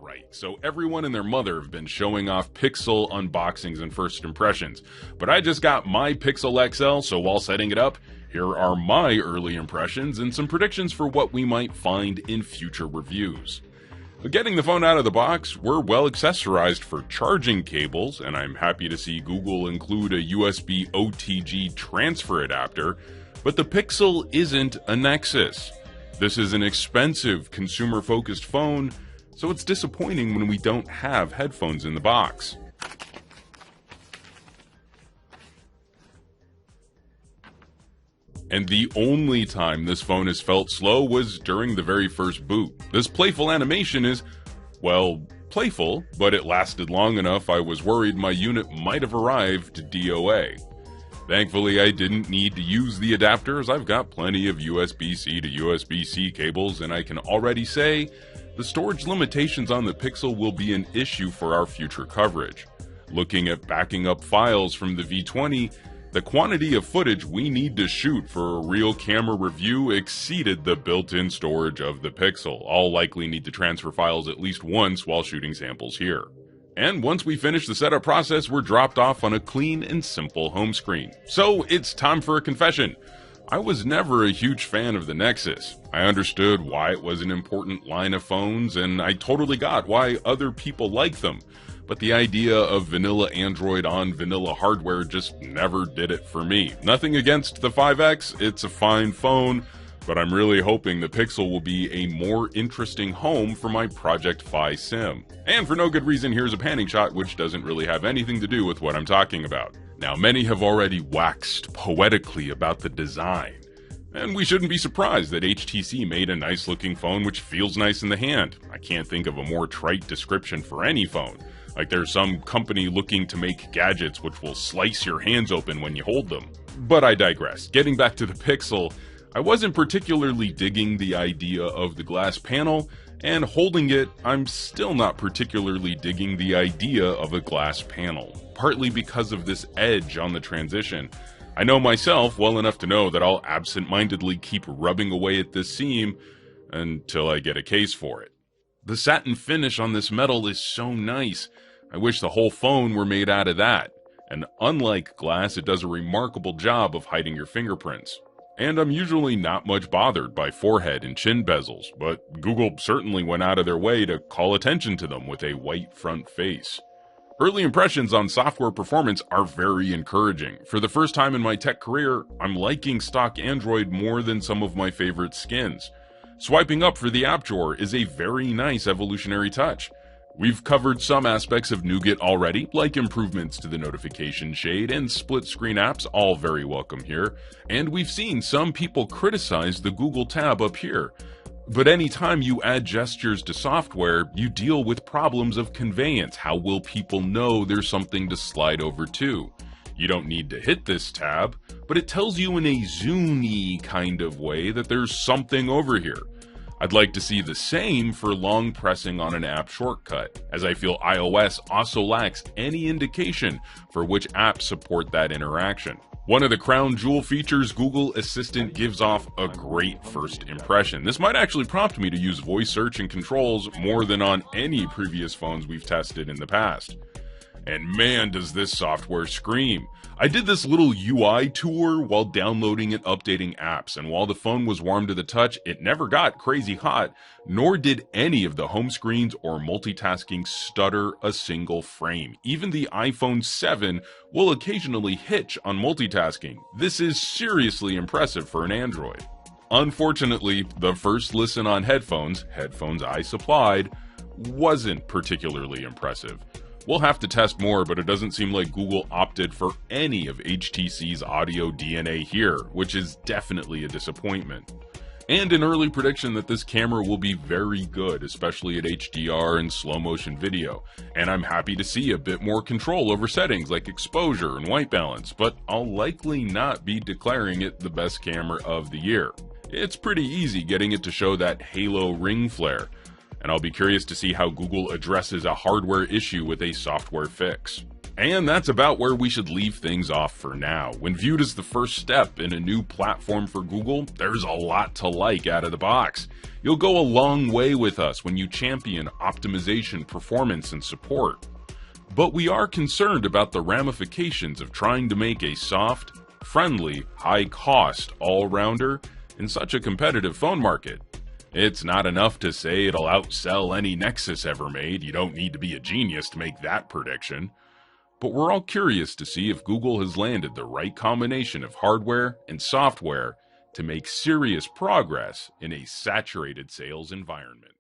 right. So everyone and their mother have been showing off Pixel unboxings and first impressions. But I just got my Pixel XL, so while setting it up, here are my early impressions and some predictions for what we might find in future reviews. Getting the phone out of the box, we're well accessorized for charging cables, and I'm happy to see Google include a USB OTG transfer adapter, but the Pixel isn't a Nexus. This is an expensive, consumer-focused phone, so it's disappointing when we don't have headphones in the box. And the only time this phone has felt slow was during the very first boot. This playful animation is, well, playful, but it lasted long enough I was worried my unit might have arrived DOA. Thankfully, I didn't need to use the adapter as I've got plenty of USB-C to USB-C cables, and I can already say the storage limitations on the Pixel will be an issue for our future coverage. Looking at backing up files from the V20, the quantity of footage we need to shoot for a real camera review exceeded the built-in storage of the Pixel. I'll likely need to transfer files at least once while shooting samples here. And once we finish the setup process, we're dropped off on a clean and simple home screen. So it's time for a confession. I was never a huge fan of the Nexus. I understood why it was an important line of phones, and I totally got why other people like them. But the idea of vanilla Android on vanilla hardware just never did it for me. Nothing against the 5X, it's a fine phone, but I'm really hoping the Pixel will be a more interesting home for my Project Fi sim. And for no good reason, here's a panning shot which doesn't really have anything to do with what I'm talking about. Now, many have already waxed poetically about the design. And we shouldn't be surprised that HTC made a nice looking phone which feels nice in the hand. I can't think of a more trite description for any phone. Like there's some company looking to make gadgets which will slice your hands open when you hold them. But I digress. Getting back to the Pixel, I wasn't particularly digging the idea of the glass panel, and holding it, I'm still not particularly digging the idea of a glass panel, partly because of this edge on the transition. I know myself well enough to know that I'll absent-mindedly keep rubbing away at this seam until I get a case for it. The satin finish on this metal is so nice. I wish the whole phone were made out of that. And unlike glass, it does a remarkable job of hiding your fingerprints. And I'm usually not much bothered by forehead and chin bezels, but Google certainly went out of their way to call attention to them with a white front face. Early impressions on software performance are very encouraging. For the first time in my tech career, I'm liking stock Android more than some of my favorite skins. Swiping up for the app drawer is a very nice evolutionary touch. We've covered some aspects of Nougat already, like improvements to the notification shade and split-screen apps, all very welcome here. And we've seen some people criticize the Google tab up here. But anytime you add gestures to software, you deal with problems of conveyance. How will people know there's something to slide over to? You don't need to hit this tab, but it tells you in a zoom-y kind of way that there's something over here. I'd like to see the same for long pressing on an app shortcut, as I feel iOS also lacks any indication for which apps support that interaction. One of the crown jewel features, Google Assistant, gives off a great first impression. This might actually prompt me to use voice search and controls more than on any previous phones we've tested in the past. And man, does this software scream. I did this little UI tour while downloading and updating apps, and while the phone was warm to the touch, it never got crazy hot, nor did any of the home screens or multitasking stutter a single frame. Even the iPhone 7 will occasionally hitch on multitasking. This is seriously impressive for an Android. Unfortunately, the first listen on headphones I supplied, wasn't particularly impressive. We'll have to test more, but it doesn't seem like Google opted for any of HTC's audio DNA here, which is definitely a disappointment. And an early prediction that this camera will be very good, especially at HDR and slow motion video. And I'm happy to see a bit more control over settings like exposure and white balance, but I'll likely not be declaring it the best camera of the year. It's pretty easy getting it to show that halo ring flare, and I'll be curious to see how Google addresses a hardware issue with a software fix. And that's about where we should leave things off for now. When viewed as the first step in a new platform for Google, there's a lot to like out of the box. You'll go a long way with us when you champion optimization, performance, and support. But we are concerned about the ramifications of trying to make a soft, friendly, high-cost all-rounder in such a competitive phone market. It's not enough to say it'll outsell any Nexus ever made. You don't need to be a genius to make that prediction. But we're all curious to see if Google has landed the right combination of hardware and software to make serious progress in a saturated sales environment.